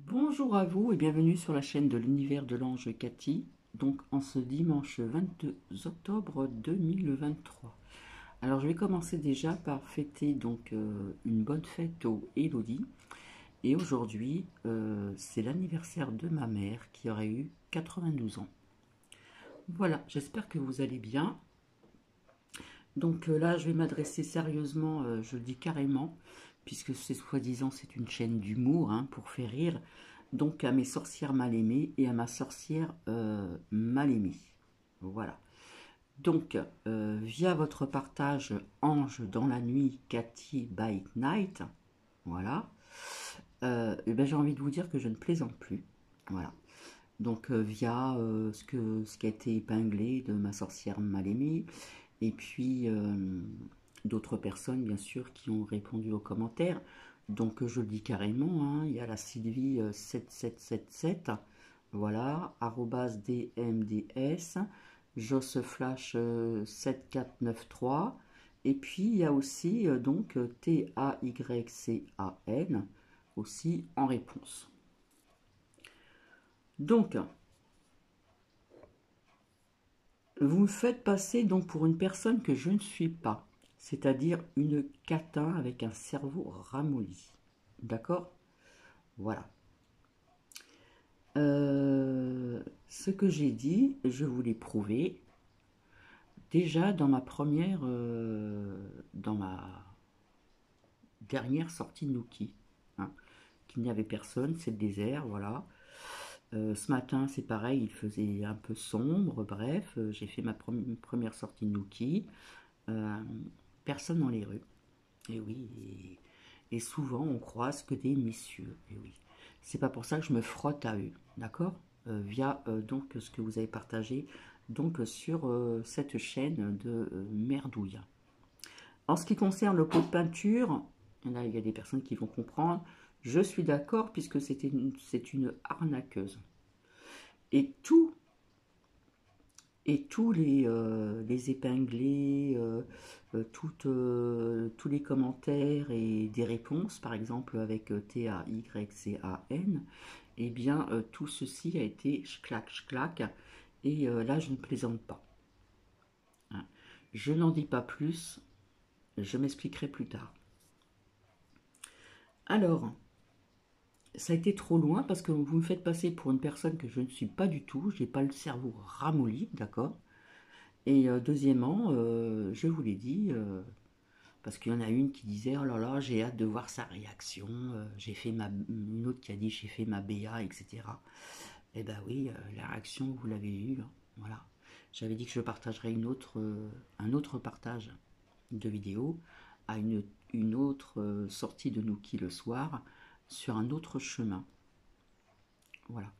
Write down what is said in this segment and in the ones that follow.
Bonjour à vous et bienvenue sur la chaîne de l'univers de l'ange Cathy, donc en ce dimanche 22 octobre 2023. Alors je vais commencer déjà par fêter une bonne fête aux Elodie. Et aujourd'hui, c'est l'anniversaire de ma mère qui aurait eu 92 ans. Voilà, j'espère que vous allez bien. Donc là, je vais m'adresser sérieusement, je le dis carrément, puisque c'est soi-disant c'est une chaîne d'humour hein, pour faire rire, donc à mes sorcières mal aimées et à ma sorcière mal aimée. Voilà. Donc, via votre partage Ange dans la nuit, Cathy by Night, voilà, et ben, j'ai envie de vous dire que je ne plaisante plus. Voilà. Donc, via ce qui a été épinglé de ma sorcière mal aimée, et puis d'autres personnes, bien sûr, qui ont répondu aux commentaires. Donc, je le dis carrément, hein, il y a la Sylvie 7777, voilà, arrobas DMDS, Jossflash 7493, et puis il y a aussi TAYCAN, aussi en réponse. Donc, vous me faites passer donc pour une personne que je ne suis pas, c'est-à-dire une catin avec un cerveau ramolli. D'accord? Voilà. Ce que j'ai dit, je vous l'ai prouvé. Déjà dans ma dernière sortie Nookie, hein, qu'il n'y avait personne, c'est le désert, voilà. Ce matin, c'est pareil, il faisait un peu sombre, bref, j'ai fait ma première sortie Nookie. Euh, Personne dans les rues. Et oui, et souvent on croise que des messieurs. Et oui, c'est pas pour ça que je me frotte à eux, d'accord? Via donc ce que vous avez partagé donc sur cette chaîne de merdouille. En ce qui concerne le pot de peinture, là il y a des personnes qui vont comprendre. Je suis d'accord puisque c'est une arnaqueuse. Et tout tous les épinglés, tous les commentaires et des réponses, par exemple avec TAYCAN, eh bien tout ceci a été clac, et là je ne plaisante pas. Hein. Je n'en dis pas plus, je m'expliquerai plus tard. Alors, ça a été trop loin parce que vous me faites passer pour une personne que je ne suis pas du tout, j'ai pas le cerveau ramolli, d'accord? Et deuxièmement, je vous l'ai dit, parce qu'il y en a une qui disait oh là là, j'ai hâte de voir sa réaction. Une autre qui a dit j'ai fait ma BA, etc. Eh ben oui, la réaction vous l'avez eue, hein, voilà. J'avais dit que je partagerais un autre partage de vidéo à une autre sortie de Nookie le soir sur un autre chemin. Voilà.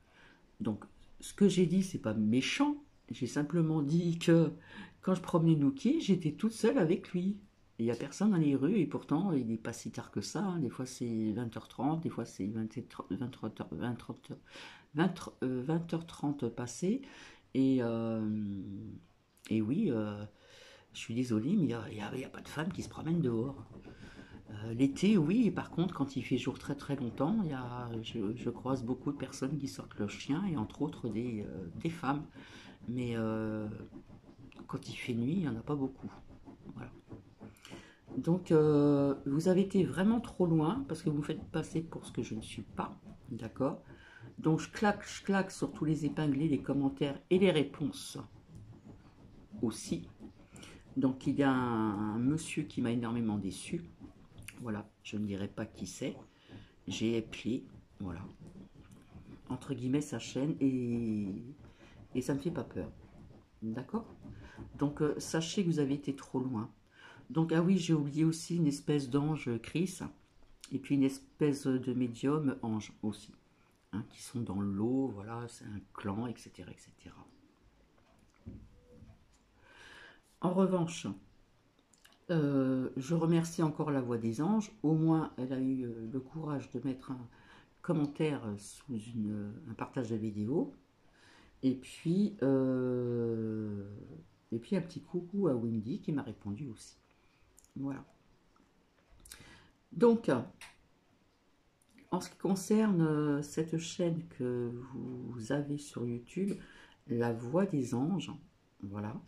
Donc, ce que j'ai dit, c'est pas méchant. J'ai simplement dit que quand je promenais Nookie, j'étais toute seule avec lui. Il n'y a personne dans les rues et pourtant, il n'est pas si tard que ça, hein. Des fois, c'est 20h30, des fois, c'est 20h30 passé. Et, et oui, je suis désolée, mais il y a pas de femmes qui se promènent dehors. L'été, oui, par contre, quand il fait jour très très longtemps, je croise beaucoup de personnes qui sortent leurs chiens et entre autres des femmes. Mais quand il fait nuit, il n'y en a pas beaucoup. Voilà. Donc, vous avez été vraiment trop loin parce que vous me faites passer pour ce que je ne suis pas. D'accord? Donc, je claque sur tous les épinglés, les commentaires et les réponses aussi. Donc, il y a un monsieur qui m'a énormément déçu. Voilà, je ne dirai pas qui c'est. J'ai épié, voilà, entre guillemets, sa chaîne et ça ne me fait pas peur. D'accord? Donc, sachez que vous avez été trop loin. Donc, ah oui, j'ai oublié aussi une espèce d'ange Chris et puis une espèce de médium ange aussi, hein, qui sont dans l'eau, voilà, c'est un clan, etc., etc. En revanche, je remercie encore la Voix des Anges. Au moins, elle a eu le courage de mettre un commentaire sous un partage de vidéo. Et puis, un petit coucou à Wendy qui m'a répondu aussi. Voilà. Donc, En ce qui concerne cette chaîne que vous avez sur YouTube, La Voix des Anges, voilà,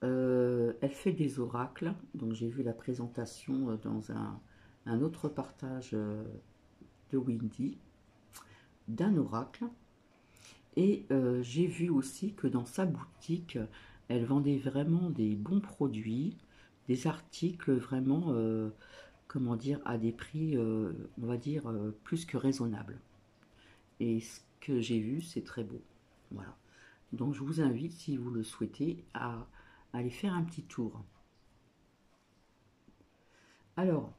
elle fait des oracles. Donc j'ai vu la présentation dans un autre partage de Windy d'un oracle. Et j'ai vu aussi que dans sa boutique, elle vendait vraiment des bons produits, des articles vraiment, comment dire, à des prix, on va dire, plus que raisonnables. Et ce que j'ai vu, c'est très beau. Voilà. Donc je vous invite, si vous le souhaitez, à aller faire un petit tour. Alors,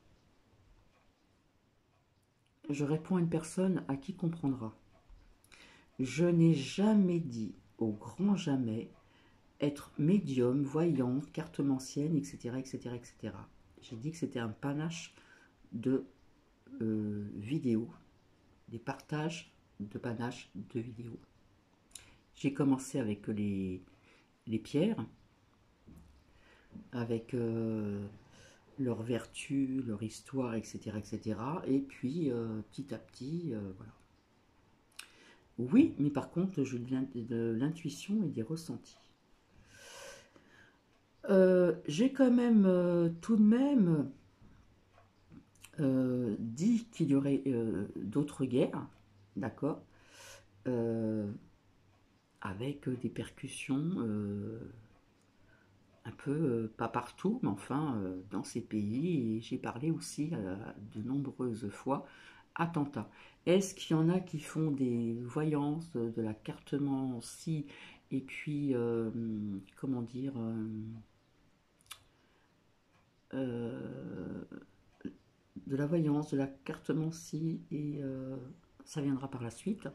je réponds à une personne à qui comprendra. Je n'ai jamais dit, au grand jamais, être médium, voyante, cartomancienne, etc., etc., etc. J'ai dit que c'était un panache de vidéos, des partages de panache de vidéos. J'ai commencé avec les pierres, avec leurs vertus, leur histoire, etc., etc. Et puis, petit à petit, voilà. Oui, mais par contre, j'ai de l'intuition et des ressentis. J'ai quand même tout de même dit qu'il y aurait d'autres guerres, d'accord, euh, avec des percussions un peu, pas partout, mais enfin dans ces pays. Et j'ai parlé aussi de nombreuses fois attentats. Est-ce qu'il y en a qui font des voyances, de la cartomancie, et puis, comment dire, euh, de la voyance, de la cartomancie, et ça viendra par la suite.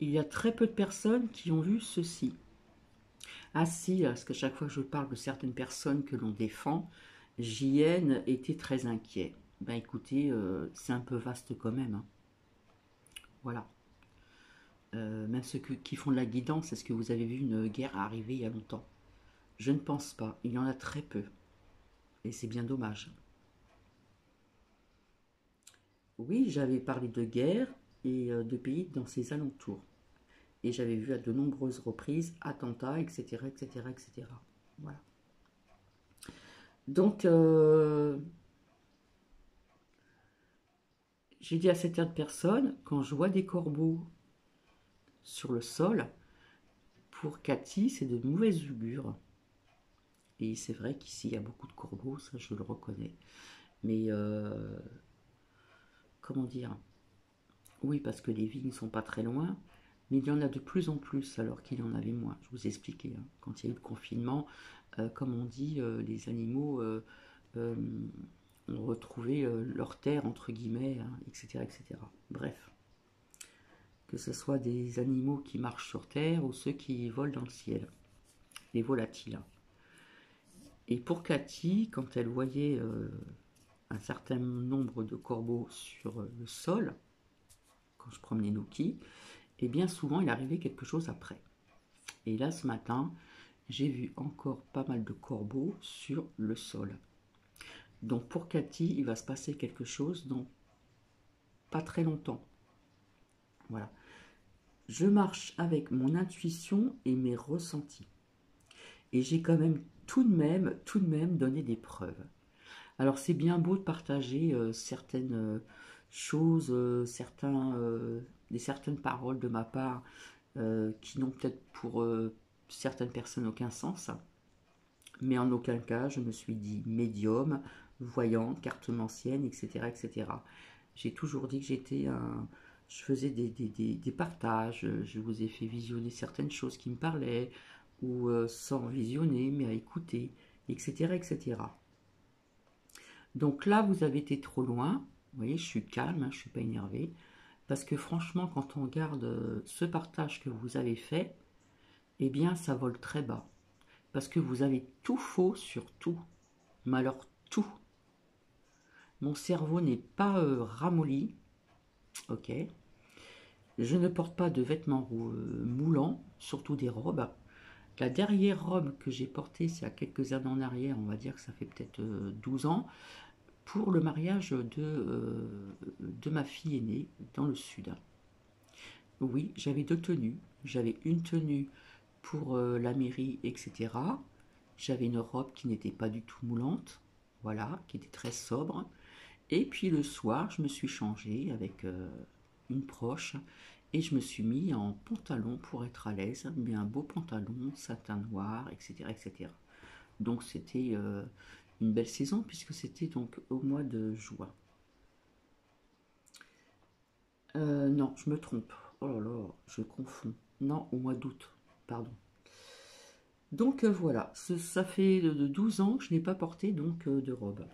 Il y a très peu de personnes qui ont vu ceci. Ah si, parce que chaque fois que je parle de certaines personnes que l'on défend, JN était très inquiet. Ben écoutez, c'est un peu vaste quand même, hein. Voilà. Même ceux qui font de la guidance, est-ce que vous avez vu une guerre arriver il y a longtemps? Je ne pense pas. Il y en a très peu. Et c'est bien dommage. Oui, j'avais parlé de guerre et de pays dans ses alentours. Et j'avais vu à de nombreuses reprises attentats, etc., etc., etc. Voilà. Donc, j'ai dit à certaines personnes, quand je vois des corbeaux sur le sol, pour Cathy, c'est de mauvais augure. Et c'est vrai qu'ici, il y a beaucoup de corbeaux, ça je le reconnais. Mais, comment dire? Oui, parce que les vignes ne sont pas très loin, mais il y en a de plus en plus alors qu'il y en avait moins. Je vous ai expliqué, hein. Quand il y a eu le confinement, comme on dit, les animaux euh, ont retrouvé leur terre, entre guillemets, hein, etc., etc. Bref, que ce soit des animaux qui marchent sur terre ou ceux qui volent dans le ciel, les volatiles. Et pour Cathy, quand elle voyait un certain nombre de corbeaux sur le sol, quand je promenais Nuki, et bien souvent il arrivait quelque chose après. Et là ce matin, j'ai vu encore pas mal de corbeaux sur le sol. Donc pour Cathy, il va se passer quelque chose dans pas très longtemps. Voilà. Je marche avec mon intuition et mes ressentis. Et j'ai quand même tout de même donné des preuves. Alors c'est bien beau de partager certaines choses, certaines paroles de ma part qui n'ont peut-être pour certaines personnes aucun sens, mais en aucun cas je me suis dit médium, voyante, cartomancienne, etc., etc. J'ai toujours dit que je faisais des partages, je vous ai fait visionner certaines choses qui me parlaient, ou sans visionner, mais à écouter, etc., etc. Donc là, vous avez été trop loin. Vous voyez, je suis calme, hein, je ne suis pas énervé. Parce que franchement, quand on regarde ce partage que vous avez fait, eh bien, ça vole très bas. Parce que vous avez tout faux sur tout. Mais alors, tout. Mon cerveau n'est pas ramolli. Ok. Je ne porte pas de vêtements moulants, surtout des robes. La dernière robe que j'ai portée, c'est à quelques années en arrière, on va dire que ça fait peut-être 12 ans. pour le mariage de ma fille aînée dans le sud. Oui, j'avais deux tenues. J'avais une tenue pour la mairie, etc. J'avais une robe qui n'était pas du tout moulante, voilà, qui était très sobre. Et puis le soir, je me suis changée avec une proche et je me suis mis en pantalon pour être à l'aise, mais un beau pantalon, satin noir, etc., etc. Donc c'était une belle saison puisque c'était donc au mois de juin. Non, je me trompe. Oh là là, je confonds. Non, au mois d'août, pardon. Donc voilà, ça fait de 12 ans que je n'ai pas porté donc de robe.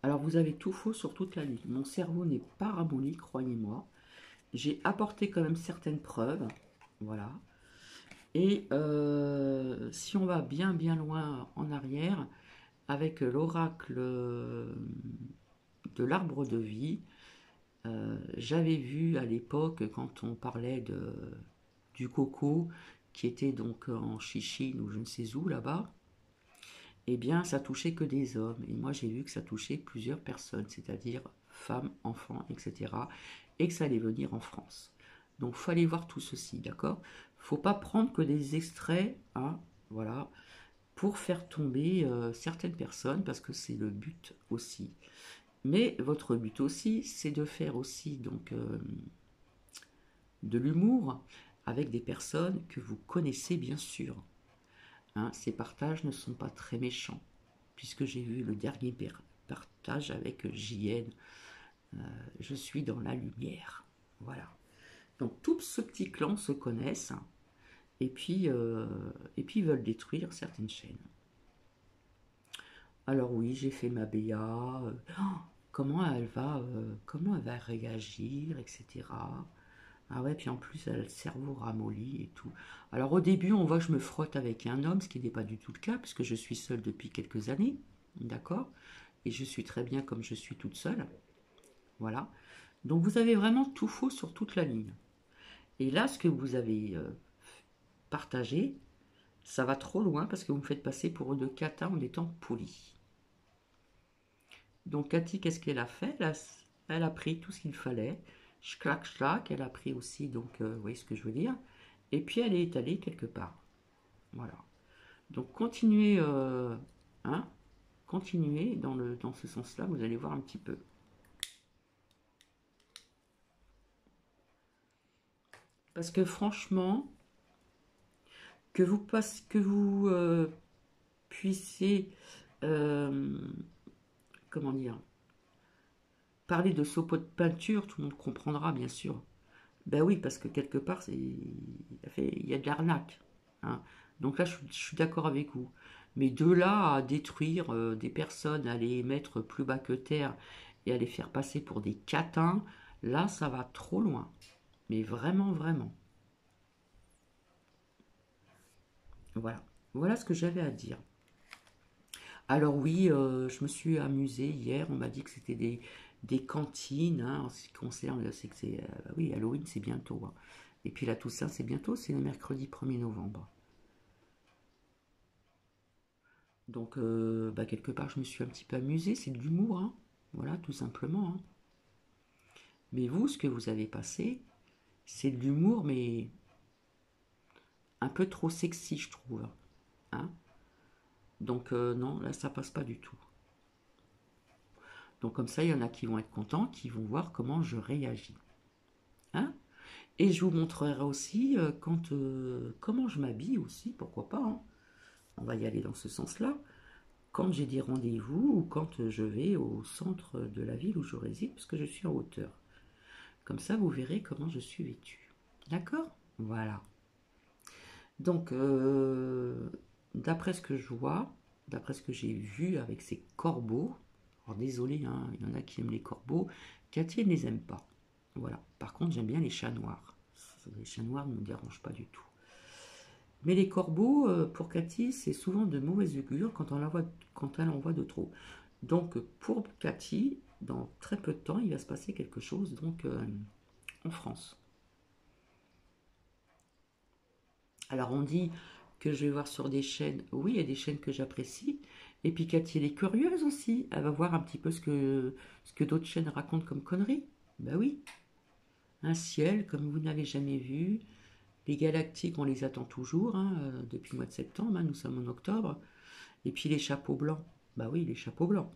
Alors vous avez tout faux sur toute la ligne. Mon cerveau n'est pas ramolli, croyez-moi. J'ai apporté quand même certaines preuves. Voilà. Et si on va bien bien loin en arrière, avec l'oracle de l'arbre de vie, j'avais vu à l'époque, quand on parlait du coco, qui était donc en Chichine ou je ne sais où là-bas, eh bien ça touchait que des hommes. Et moi j'ai vu que ça touchait plusieurs personnes, c'est-à-dire femmes, enfants, etc. Et que ça allait venir en France. Donc il faut aller voir tout ceci, d'accord? Faut pas prendre que des extraits, hein, voilà, pour faire tomber certaines personnes, parce que c'est le but aussi. Mais votre but aussi, c'est de faire aussi donc de l'humour avec des personnes que vous connaissez bien sûr. Hein, ces partages ne sont pas très méchants, puisque j'ai vu le dernier partage avec JN. Je suis dans la lumière. Voilà. Donc tout ce petit clan se connaissent et puis ils veulent détruire certaines chaînes. Alors oui, j'ai fait ma BA. Comment elle va réagir, etc. Ah ouais, puis en plus, elle a le cerveau ramolli et tout. Alors au début, on voit que je me frotte avec un homme, ce qui n'est pas du tout le cas, puisque je suis seule depuis quelques années, d'accord? Et je suis très bien comme je suis toute seule, voilà. Donc vous avez vraiment tout faux sur toute la ligne. Et là, ce que vous avez partagé, ça va trop loin parce que vous me faites passer pour une cata en étant poli. Donc Cathy, qu'est-ce qu'elle a fait? Elle a pris tout ce qu'il fallait. Schlac, elle a pris aussi, donc vous voyez ce que je veux dire. Et puis elle est allée quelque part. Voilà. Donc continuez, hein, continuez dans ce sens-là, vous allez voir un petit peu. Parce que franchement, que vous puissiez, euh, comment dire, parler de ce pot de peinture, tout le monde comprendra bien sûr. Ben oui, parce que quelque part, il y a de l'arnaque. Hein. Donc là, je suis d'accord avec vous. Mais de là à détruire des personnes, à les mettre plus bas que terre et à les faire passer pour des catins, là, ça va trop loin. Mais vraiment, vraiment. Voilà. Voilà ce que j'avais à dire. Alors oui, je me suis amusée hier. On m'a dit que c'était des cantines. Hein, en ce qui concerne, c'est que c'est... bah oui, Halloween, c'est bientôt. Hein. Et puis la Toussaint, c'est bientôt. C'est le mercredi 1er novembre. Donc, bah, quelque part, je me suis un petit peu amusée. C'est de l'humour, hein. Voilà, tout simplement. Hein. Mais vous, ce que vous avez passé, c'est de l'humour, mais un peu trop sexy, je trouve. Hein. Donc, non, là, ça passe pas du tout. Donc, comme ça, il y en a qui vont être contents, qui vont voir comment je réagis. Hein. Et je vous montrerai aussi comment je m'habille aussi, pourquoi pas. Hein. On va y aller dans ce sens-là. Quand j'ai des rendez-vous ou quand je vais au centre de la ville où je réside, parce que je suis en hauteur. Comme ça, vous verrez comment je suis vêtue. D'accord? Voilà. Donc, d'après ce que je vois, d'après ce que j'ai vu avec ces corbeaux, alors désolé, hein, il y en a qui aiment les corbeaux, Cathy ne les aime pas. Voilà. Par contre, j'aime bien les chats noirs. Les chats noirs ne me dérangent pas du tout. Mais les corbeaux, pour Cathy, c'est souvent de mauvaise augure quand elle en voit de trop. Donc, pour Cathy, dans très peu de temps, il va se passer quelque chose donc, en France. Alors, on dit que je vais voir sur des chaînes. Oui, il y a des chaînes que j'apprécie, Et puis Cathy, elle est curieuse aussi. Elle va voir un petit peu ce que d'autres chaînes racontent comme conneries. Bah oui. Un ciel comme vous n'avez jamais vu. Les galactiques, on les attend toujours, hein, depuis le mois de septembre. Hein, nous sommes en octobre. Et puis les chapeaux blancs. Bah oui, les chapeaux blancs.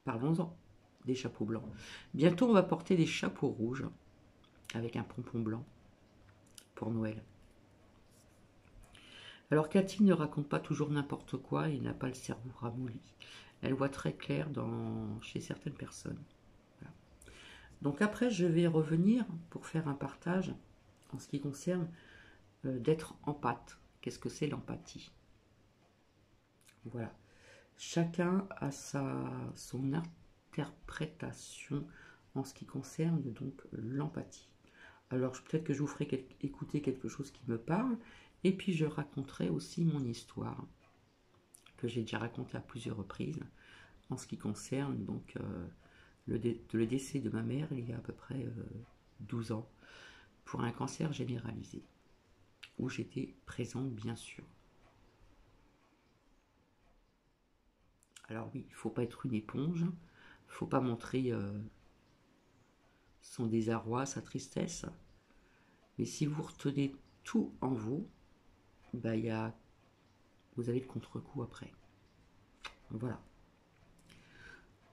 Parlons-en. Des chapeaux blancs. Bientôt, on va porter des chapeaux rouges avec un pompon blanc pour Noël. Alors Cathy ne raconte pas toujours n'importe quoi et n'a pas le cerveau ramolli. Elle voit très clair chez certaines personnes. Voilà. Donc après, je vais revenir pour faire un partage en ce qui concerne d'être empathe. Qu'est-ce que c'est l'empathie? Voilà. Chacun a son interprétation en ce qui concerne donc l'empathie. Alors peut-être que je vous ferai écouter quelque chose qui me parle, et puis je raconterai aussi mon histoire, que j'ai déjà racontée à plusieurs reprises, en ce qui concerne donc le décès de ma mère il y a à peu près 12 ans, pour un cancer généralisé, où j'étais présente bien sûr. Alors oui, il ne faut pas être une éponge, il ne faut pas montrer son désarroi, sa tristesse, mais si vous retenez tout en vous, bah, vous avez le contre-coup après. Voilà.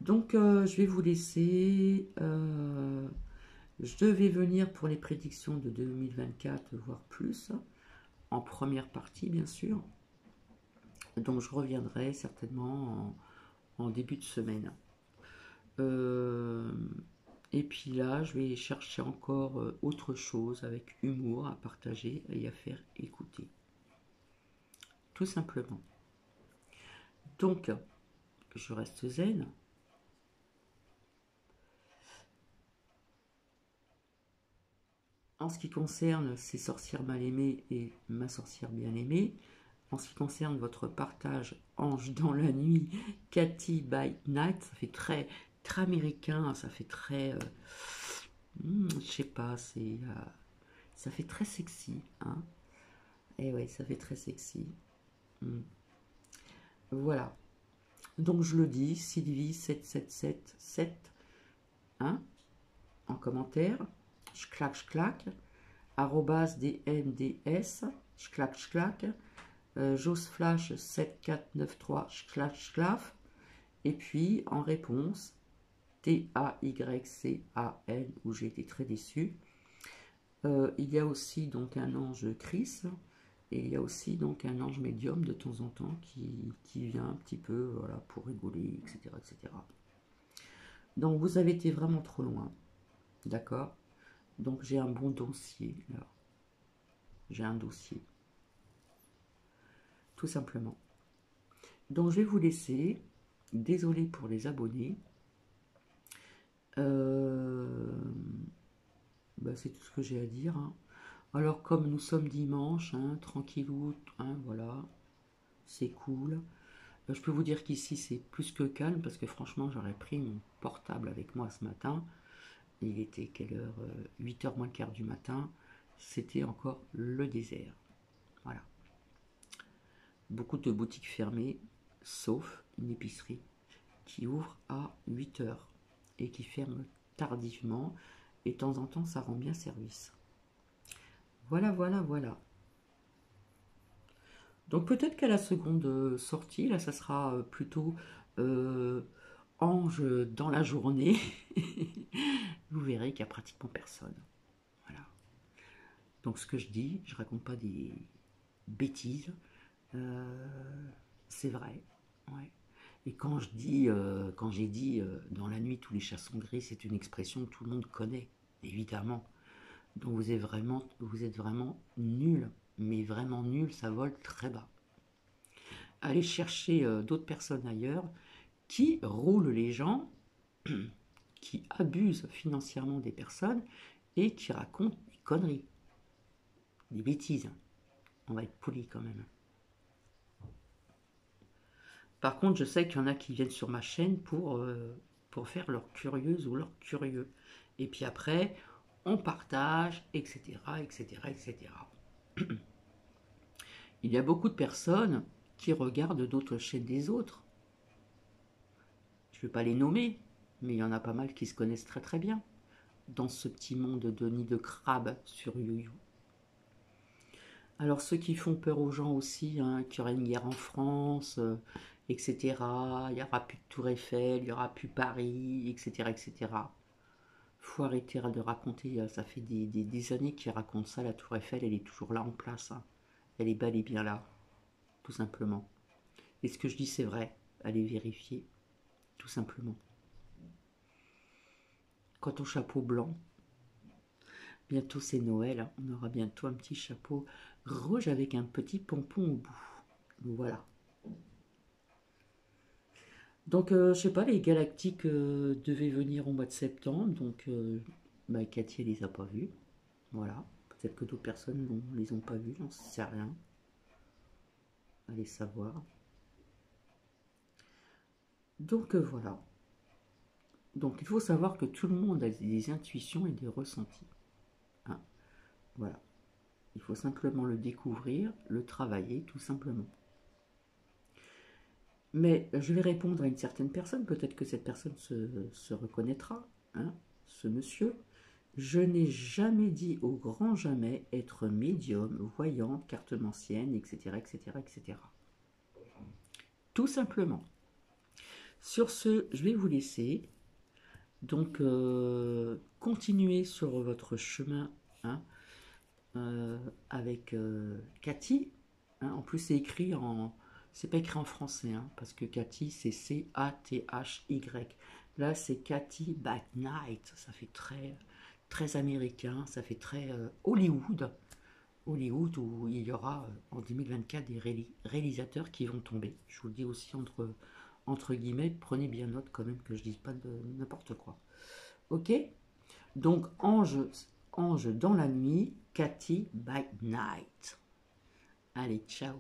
Donc je vais vous laisser. Je devais venir pour les prédictions de 2024, voire plus, en première partie bien sûr. Donc je reviendrai certainement en début de semaine. Et puis là, je vais chercher encore autre chose avec humour à partager et à faire écouter. Tout simplement. Donc, je reste zen. En ce qui concerne ces sorcières mal aimées et ma sorcière bien aimée, en ce qui concerne votre partage ange dans la nuit, Cathy by Night, ça fait très, très américain, ça fait très, je sais pas, ça fait très sexy, hein. Et ouais, ça fait très sexy. Voilà. Donc je le dis, Sylvie 7777, hein, en commentaire. Je claque, arrobas DMDS, je claque, Josflash 7493, je claf, et puis en réponse, TAYCAN, où j'ai été très déçu. Il y a aussi donc un ange Chris, et il y a aussi donc un ange médium de temps en temps qui vient un petit peu, voilà, pour rigoler, etc., etc. Donc vous avez été vraiment trop loin, d'accord? Donc j'ai un bon dossier là. J'ai un dossier. Tout simplement. Donc je vais vous laisser. Désolé pour les abonnés. Bah, c'est tout ce que j'ai à dire. Hein. Alors comme nous sommes dimanche, hein, tranquillou, hein, voilà. C'est cool. Je peux vous dire qu'ici c'est plus que calme parce que franchement j'aurais pris mon portable avec moi ce matin. Il était quelle heure 8h moins le quart du matin. C'était encore le désert. Voilà. Beaucoup de boutiques fermées, sauf une épicerie qui ouvre à 8h et qui ferme tardivement. Et de temps en temps, ça rend bien service. Voilà, voilà, voilà. Donc peut-être qu'à la seconde sortie, là, ça sera plutôt ange dans la journée. Vous verrez qu'il n'y a pratiquement personne. Voilà. Donc ce que je dis, je raconte pas des bêtises. C'est vrai. Ouais. Et quand j'ai dit dans la nuit tous les chats sont gris, c'est une expression que tout le monde connaît, évidemment. Donc vous êtes vraiment nul, mais vraiment nul, ça vole très bas. Allez chercher d'autres personnes ailleurs qui roulent les gens, qui abusent financièrement des personnes et qui racontent des conneries, des bêtises. On va être poli quand même. Par contre, je sais qu'il y en a qui viennent sur ma chaîne pour faire leur curieuse ou leur curieux. Et puis après, on partage, etc., etc., etc. Il y a beaucoup de personnes qui regardent d'autres chaînes des autres. Je ne vais pas les nommer, mais il y en a pas mal qui se connaissent très très bien dans ce petit monde de nid de crabe sur YouYou. Alors ceux qui font peur aux gens aussi, hein, qu'il y aurait une guerre en France, etc. Il n'y aura plus de Tour Eiffel, il n'y aura plus Paris, etc. etc. Faut arrêter de raconter, ça fait des années qu'ils racontent ça, la Tour Eiffel, elle est toujours là en place, hein. Elle est bel et bien là, tout simplement. Et ce que je dis c'est vrai, allez vérifier, tout simplement. Quant au chapeau blanc, bientôt c'est Noël, hein, on aura bientôt un petit chapeau rouge avec un petit pompon au bout. Voilà. Donc, je sais pas, les Galactiques devaient venir au mois de septembre, donc bah, Cathy, elle les a pas vus. Voilà. Peut-être que d'autres personnes ne les ont pas vus, j'en sais rien. Allez savoir. Donc, voilà. Donc, il faut savoir que tout le monde a des intuitions et des ressentis. Hein. Voilà. Il faut simplement le découvrir, le travailler, tout simplement. Mais je vais répondre à une certaine personne, peut-être que cette personne se reconnaîtra, hein, ce monsieur. Je n'ai jamais dit au grand jamais être médium, voyante, cartomancienne, etc., etc., etc. Tout simplement. Sur ce, je vais vous laisser. Donc, continuez sur votre chemin, hein, avec Cathy. Hein. En plus, c'est écrit en... C'est pas écrit en français, hein, parce que Cathy, c'est C-A-T-H-Y. Là, c'est Cathy by Night. Ça fait très, très américain, ça fait très Hollywood. Hollywood où il y aura en 2024 des réalisateurs qui vont tomber. Je vous le dis aussi entre guillemets, prenez bien note quand même que je dise pas de n'importe quoi. Ok? Donc, Ange dans la nuit, Cathy by Night. Allez, ciao.